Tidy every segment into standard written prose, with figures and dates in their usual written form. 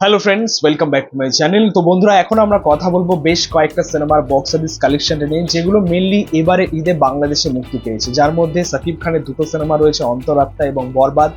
Hello friends, welcome back to my channel. তো বন্ধুরা, এখন আমরা কথা বলবো বেশ কয়েকটা সিনেমার বক্স অফিস কালেকশন নিয়ে, যেগুলো মেনলি এবারে ঈদে বাংলাদেশে মুক্তি পেয়েছে। যার মধ্যে সাকিব খানের দুটো সিনেমা রয়েছে, অন্তরাত্মা এবং বরবাদ।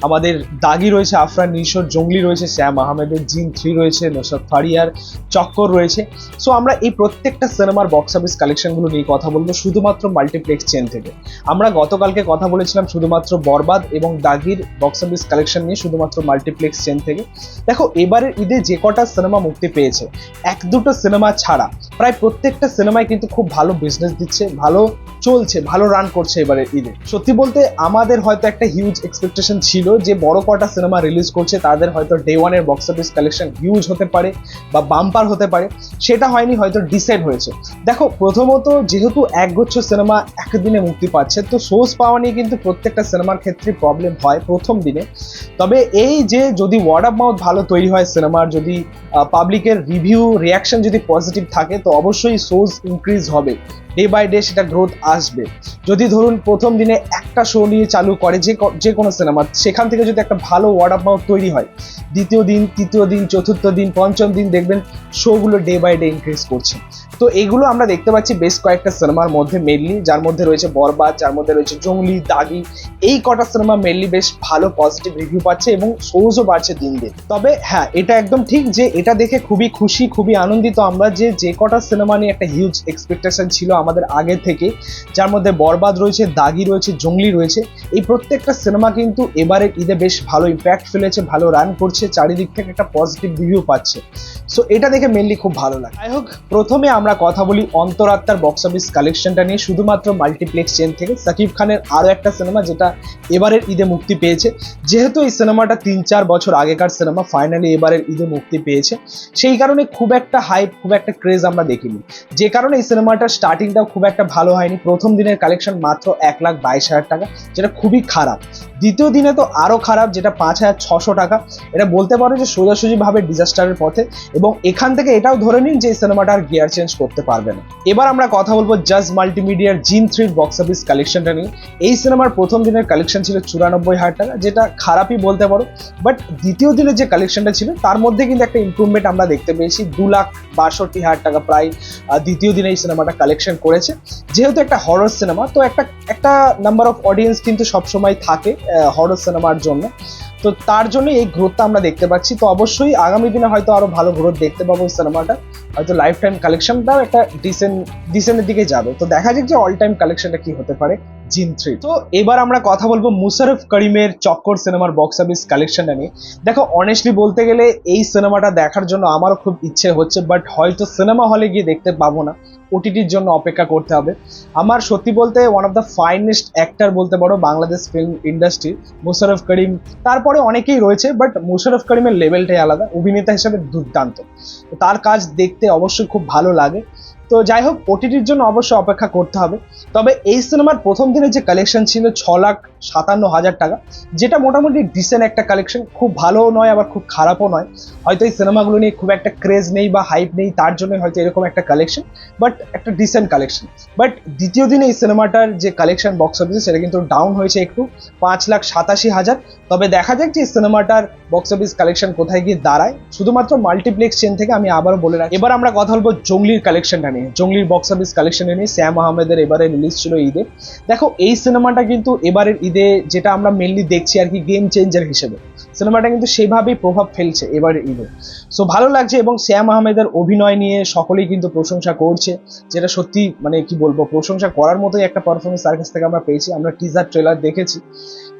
আমাদের দাগি রয়েছে, আফরান নিশোর জঙ্গলি রয়েছে, শ্যাম আহমেদের জিন 3 রয়েছে, নুসরাত ফারিয়ার চক্কর রয়েছে। সো আমরা এই প্রত্যেকটা সিনেমার বক্স অফিস কালেকশনগুলো নিয়ে কথা বলবো শুধুমাত্র মাল্টিপ্লেক্স চেন থেকে। আমরা গতকালকে কথা বলেছিলাম শুধুমাত্র বরবাদ এবং দাগির বক্স অফিস কালেকশন নিয়ে শুধুমাত্র মাল্টিপ্লেক্স চেন থেকে। দেখো, এবারের ঈদে যে কটা সিনেমা মুক্তি পেয়েছে, এক দুটো সিনেমা ছাড়া প্রায় প্রত্যেকটা সিনেমায় কিন্তু খুব ভালো বিজনেস দিচ্ছে, ভালো চলছে, ভালো রান করছে এবারের ঈদে। সত্যি বলতে আমাদের হয়তো একটা হিউজ এক্সপেকটেশন ছিল যে বড় কটা সিনেমা রিলিজ করছে তাদের হয়তো ডে ওয়ানের বক্স অফিস কালেকশন হিউজ হতে পারে বা বাম্পার হতে পারে। সেটা হয়নি, হয়তো ডিসাইড হয়েছে। দেখো, প্রথমত যেহেতু একগুচ্ছ সিনেমা একদিনে মুক্তি পাচ্ছে, তো সোর্স পাওয়া নিয়ে কিন্তু প্রত্যেকটা সিনেমার ক্ষেত্রে প্রবলেম হয় প্রথম দিনে। তবে এই যে যদি ওয়ার্ড অফ মাউথ ভালো তৈরি হয় সিনেমার, যদি পাবলিকের রিভিউ রিয়াকশন যদি পজিটিভ থাকে, তো অবশ্যই সোর্স ইনক্রিজ হবে, ডে বাই ডে সেটা গ্রোথ আসবে। যদি ধরুন প্রথম দিনে একটা শো নিয়ে চালু করে যে কোনো সিনেমা, সেখান থেকে যদি একটা ভালো ওয়ার্ড অফ মাউথ তৈরি হয়, দ্বিতীয় দিন, তৃতীয় দিন, চতুর্থ দিন, পঞ্চম দিন দেখবেন শোগুলো ডে বাই ডে ইনক্রিজ করছে। তো এগুলো আমরা দেখতে পাচ্ছি বেশ কয়েকটা সিনেমার মধ্যে মেনলি, যার মধ্যে রয়েছে বরবাদ, যার মধ্যে রয়েছে জঙ্গলি, দাগি। এই কটা সিনেমা মেনলি বেশ ভালো পজিটিভ রিভিউ পাচ্ছে এবং সোর্সও বাড়ছে দিন দিন। তবে হ্যাঁ, এটা একদম ঠিক যে এটা দেখে খুবই খুশি, খুবই আনন্দিত আমরা যে কটা সিনেমা নিয়ে একটা হিউজ এক্সপেকটেশন ছিল আমাদের আগে থেকে, যার মধ্যে বরবাদ রয়েছে, দাগি রয়েছে, জঙ্গলি রয়েছে। এই প্রত্যেকটা সিনেমা কিন্তু এবারের ঈদে বেশ ভালো ইম্প্যাক্ট ফেলেছে, ভালো রান করছে, চারিদিক থেকে একটা পজিটিভ রিভিউ পাচ্ছে। সো এটা দেখে মেনলি খুব ভালো লাগে। যাই হোক, প্রথমে আমরা কথা বলি অন্তরাত্মার বক্স অফিস কালেকশনটা নিয়ে শুধুমাত্র মাল্টিপ্লেক্স চেন থেকে। সাকিব খানের আরও একটা সিনেমা যেটা এবারের ঈদে মুক্তি পেয়েছে। যেহেতু এই সিনেমাটা 3-4 বছর আগেকার সিনেমা, ফাইনালি এবারের ঈদে মুক্তি পেয়েছে, সেই কারণে খুব একটা হাইপ, খুব একটা ক্রেজ আমরা দেখিনি। যে কারণে এই সিনেমাটার স্টার্টিংটাও খুব একটা ভালো হয়নি। প্রথম দিনের কালেকশন মাত্র 1,22,000 টাকা, যেটা খুবই খারাপ। দ্বিতীয় দিনে তো আরও খারাপ, যেটা 5,600 টাকা। এটা বলতে পারো যে সোজাসুজিভাবে ডিজাস্টারের পথে, এবং এখান থেকে এটাও ধরে নিন যে এই সিনেমাটা আর গিয়ার চেঞ্জ করতে পারবে না। এবার আমরা কথা বলবো জাজ মাল্টিমিডিয়ার জিন 3 বক্স অফিস কালেকশনটা নিয়ে। এই সিনেমার প্রথম দিনের কালেকশন ছিল 94,000 টাকা, যেটা খারাপই বলতে পারো। বাট দ্বিতীয় দিনের যে কালেকশনটা ছিল তার মধ্যে কিন্তু একটা ইমপ্রুভমেন্ট আমরা দেখতে পেয়েছি। 2,62,000 টাকা প্রায় দ্বিতীয় দিনে এই সিনেমাটা কালেকশন করেছে। যেহেতু একটা হরর সিনেমা, তো একটা নাম্বার অফ অডিয়েন্স কিন্তু সবসময় থাকে হরর সিনেমার জন্য। তো তার জন্য এই গ্রোথটা আমরা দেখতে পাচ্ছি। তো অবশ্যই আগামী দিনে হয়তো আরো ভালো গ্রোথ দেখতে পাবো এই সিনেমাটা। হয়তো লাইফ টাইম কালেকশনটাও একটা ডিসেন্টের দিকে যাবে। তো দেখা যাক যে অল টাইম কালেকশনটা কি হতে পারে জিন 3। তো এবার আমরা কথা বলবো মুশাররফ করিমের চক্কর সিনেমার বক্স অফিস কালেকশনটা নিয়ে। দেখো, অনেস্টলি বলতে গেলে এই সিনেমাটা দেখার জন্য আমারও খুব ইচ্ছে হচ্ছে, বাট হয়তো সিনেমা হলে গিয়ে দেখতে পাবো না, ওটিটির জন্য অপেক্ষা করতে হবে। আমার সত্যি বলতে one of the finest actor বলতে পারো বাংলাদেশ ফিল্ম ইন্ডাস্ট্রি মুশাররফ করিম। তারপরে অনেকেই রয়েছে, বাট মুশাররফ করিমের লেভেলটাই আলাদা, অভিনেতা হিসেবে দুর্দান্ত। তার কাজ দেখতে অবশ্যই খুব ভালো লাগে। তো যাই হোক, ওটিটির জন্য অবশ্যই অপেক্ষা করতে হবে। তবে এই সিনেমার প্রথম দিনের যে কালেকশন ছিল 6,57,000 টাকা, যেটা মোটামুটি ডিসেন্ট একটা কালেকশন, খুব ভালোও নয় আবার খুব খারাপও নয়। হয়তো এই সিনেমাগুলো নিয়ে খুব একটা ক্রেজ নেই বা হাইপ নেই, তার জন্য হয়তো এরকম একটা কালেকশন, বাট একটা ডিসেন্ট কালেকশন। বাট দ্বিতীয় দিনে এই সিনেমাটার যে কালেকশন বক্স অফিসে, সেটা কিন্তু ডাউন হয়েছে একটু, 5,87,000। তবে দেখা যাক যে এই সিনেমাটার বক্স অফিস কালেকশন কোথায় গিয়ে দাঁড়ায়, শুধুমাত্র মাল্টিপ্লেক্স চেন থেকে আমি আবারও বলে রাখি। এবার আমরা কথা বলবো জঙ্গলির কালেকশনটা নিয়ে, জঙ্গলির বক্স অফিস কালেকশনে নিয়ে। শ্যাম আহমেদের এবারে রিলিজ ছিল ঈদে। দেখো, এই সিনেমাটা কিন্তু এবারের ঈদে যেটা আমরা মেনলি দেখছি আর কি, গেম চেঞ্জার হিসেবে সিনেমাটা কিন্তু সেভাবেই প্রভাব ফেলছে এবারের ঈদে। সো ভালো লাগছে, এবং শ্যাম আহমেদের অভিনয় নিয়ে সকলেই কিন্তু প্রশংসা করছে, যেটা সত্যি মানে কি বলবো, প্রশংসা করার মতোই একটা পারফরমেন্স তার কাছ থেকে আমরা পেয়েছি। আমরা টিজার ট্রেলার দেখেছি।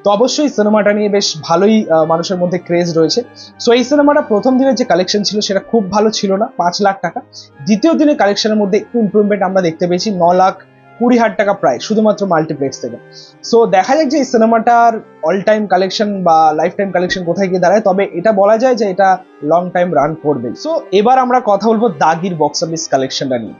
তো অবশ্যই সিনেমাটা নিয়ে বেশ ভালোই মানুষের মধ্যে ক্রেজ রয়েছে। সো এই সিনেমাটা প্রথম দিনের যে কালেকশন ছিল সেটা খুব ভালো ছিল না, 5,00,000 টাকা। দ্বিতীয় দিনের কালেকশনের মধ্যে একটু ইমপ্রুভমেন্ট আমরা দেখতে পেয়েছি, 9,20,000 টাকা প্রায়, শুধুমাত্র মাল্টিপ্লেক্স থেকে। সো দেখা যাক যে এই সিনেমাটার অল টাইম কালেকশন বা লাইফ টাইম কালেকশন কোথায় গিয়ে দাঁড়ায়। তবে এটা বলা যায় যে এটা লং টাইম রান করবে। সো এবার আমরা কথা বলবো দাগির বক্স অফিস কালেকশনটা নিয়ে।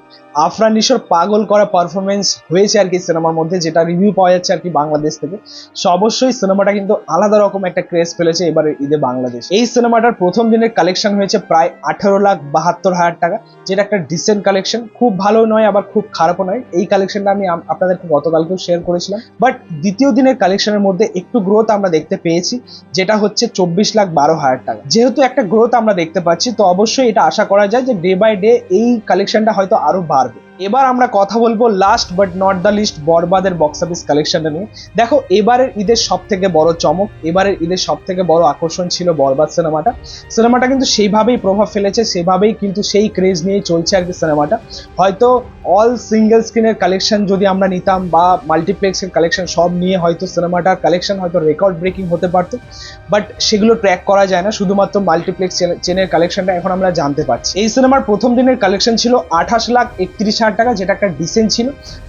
আফরান নিশোর পাগল করা পারফরমেন্স হয়েছে আর কি সিনেমার মধ্যে, যেটা রিভিউ পাওয়া যাচ্ছে আর কি বাংলাদেশ থেকে। সো অবশ্যই সিনেমাটা কিন্তু আলাদা রকম একটা ক্রেজ ফেলেছে এবারে ঈদে বাংলাদেশ। এই সিনেমাটার প্রথম দিনের কালেকশন হয়েছে প্রায় 18,72,000 টাকা, যেটা একটা ডিসেন্ট কালেকশন, খুব ভালো নয় আবার খুব খারাপও নয়। এই কালেকশনটা আমি আপনাদেরকে গতকালকেও শেয়ার করেছিলাম। বাট দ্বিতীয় দিনের কালেকশনের মধ্যে একটু গ্রোথ আমরা দেখতে পেয়েছি, যেটা হচ্ছে 24,12,000 টাকা। যেহেতু একটা গ্রোথ আমরা দেখতে পাচ্ছি, তো অবশ্যই এটা আশা করা যায় যে ডে বাই ডে এই কালেকশনটা হয়তো আরো বাড়বে। এবার আমরা কথা বলবো last but not the least বরবাদের বক্স অফিস কালেকশনটা নিয়ে। দেখো, এবারের ঈদের সব থেকে বড় চমক, এবারের ঈদের সব থেকে বড় আকর্ষণ ছিল বরবাদ সিনেমাটা কিন্তু সেইভাবেই প্রভাব ফেলেছে, সেভাবেই কিন্তু সেই ক্রেজ নিয়েই চলছে আর কি সিনেমাটা। হয়তো অল সিঙ্গেল স্ক্রিনের কালেকশন যদি আমরা নিতাম বা মাল্টিপ্লেক্সের কালেকশন সব নিয়ে হয়তো সিনেমাটার কালেকশন হয়তো রেকর্ড ব্রেকিং হতে পারতো, বাট সেগুলো ট্র্যাক করা যায় না, শুধুমাত্র মাল্টিপ্লেক্স চেনের কালেকশনটা এখন আমরা জানতে পারছি। এই সিনেমার প্রথম দিনের কালেকশন ছিল 28,31,000 টাকা, যেটা একটা ডিসেন্ট ছিল,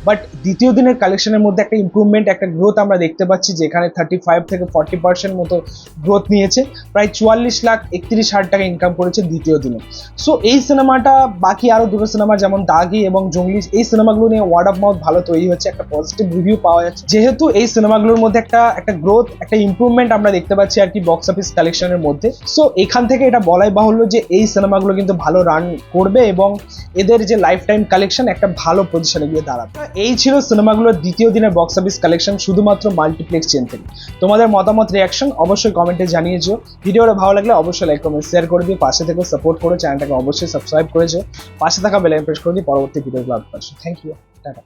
বাট দ্বিতীয় দিনের কালেকশনের মধ্যে একটা ইমপ্রুভমেন্ট, একটা গ্রোথ আমরা দেখতে পাচ্ছি, যেখানে 35 থেকে 40% মতো গ্রোথ নিয়েছে, প্রায় 44,31,000 টাকা ইনকাম করেছে দ্বিতীয় দিনে। সো এই সিনেমাটা বাকি আরো দুটো সিনেমা যেমন দাগি এবং জঙ্গলি, এই সিনেমাগুলো নিয়ে ওয়ার্ড অফ মাউথ ভালো তৈরি হচ্ছে, একটা পজিটিভ রিভিউ পাওয়া যাচ্ছে, যেহেতু এই সিনেমাগুলোর মধ্যে একটা গ্রোথ, একটা ইমপ্রুভমেন্ট আমরা দেখতে পাচ্ছি আর কি বক্স অফিস কালেকশনের মধ্যে। সো এখান থেকে এটা বলাই বাহুল্য যে এই সিনেমাগুলো কিন্তু ভালো রান করবে এবং এদের যে লাইফ টাইম কালেকশন একটা ভালো পজিশনে গিয়ে দাঁড়াবে। এই ছিল সিনেমাগুলোর দ্বিতীয় দিনের বক্স অফিস কালেকশন শুধুমাত্র মাল্টিপ্লেক্স চেন থেকে। তোমাদের মতামত, রিয়াকশন অবশ্যই কমেন্টে জানিয়েছো। ভিডিওটা ভালো লাগলে অবশ্যই লাইক, কমেন্ট, শেয়ার করে দিও। পাশে থেকে সাপোর্ট করে চ্যানেলটাকে অবশ্যই সাবস্ক্রাইব করেছো, পাশে থাকা বেল আইকন প্রেস করে দিও পরবর্তী ভিডিওগুলো আপলোড করছি। Thank you, tata.